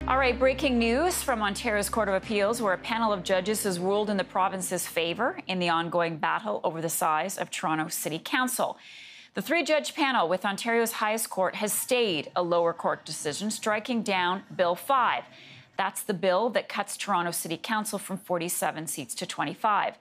All right, breaking news from Ontario's Court of Appeals, where a panel of judges has ruled in the province's favour in the ongoing battle over the size of Toronto City Council. The three-judge panel with Ontario's highest court has stayed a lower court decision, striking down Bill 5. That's the bill that cuts Toronto City Council from 47 seats to 25.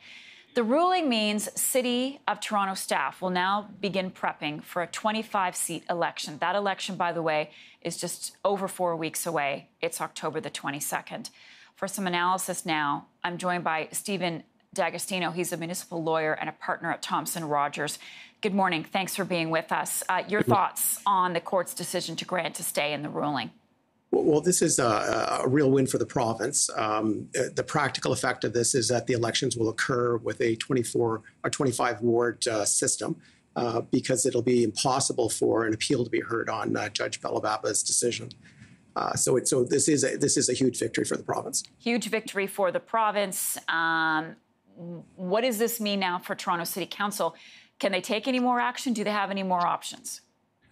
The ruling means City of Toronto staff will now begin prepping for a 25-seat election. That election, by the way, is just over 4 weeks away. It's October the 22nd. For some analysis now, I'm joined by Stephen D'Agostino. He's a municipal lawyer and a partner at Thomson Rogers. Good morning. Thanks for being with us. Your thoughts on the court's decision to grant a stay in the ruling? Well, this is a real win for the province. The practical effect of this is that the elections will occur with a 24 or 25 ward system because it'll be impossible for an appeal to be heard on Judge Belavaba's decision. So this is a huge victory for the province. Huge victory for the province. What does this mean now for Toronto City Council? Can they take any more action? Do they have any more options?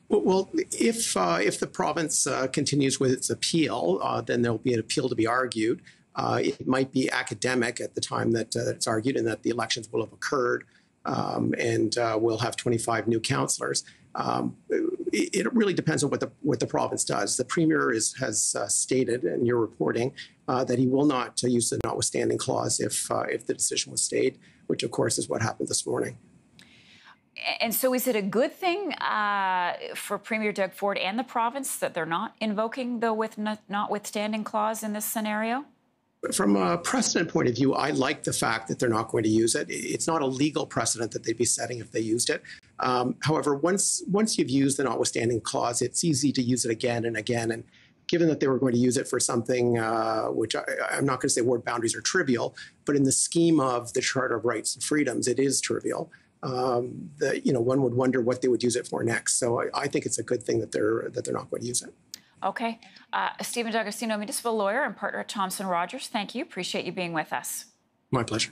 Well, if the province continues with its appeal, then there'll be an appeal to be argued. It might be academic at the time that it's argued, and that the elections will have occurred, and we'll have 25 new councillors. It really depends on what the province does. The Premier has stated, and you're reporting, that he will not use the notwithstanding clause if the decision was stayed, which of course is what happened this morning. And so is it a good thing for Premier Doug Ford and the province that they're not invoking the notwithstanding clause in this scenario? From a precedent point of view, I like the fact that they're not going to use it. It's not a legal precedent that they'd be setting if they used it. However, once you've used the notwithstanding clause, it's easy to use it again and again. And given that they were going to use it for something which I'm not going to say ward boundaries are trivial, but in the scheme of the Charter of Rights and Freedoms, it is trivial. One would wonder what they would use it for next. So I think it's a good thing that they're not going to use it. Okay. Stephen D'Agostino, municipal lawyer and partner at Thomson Rogers. Thank you. Appreciate you being with us. My pleasure.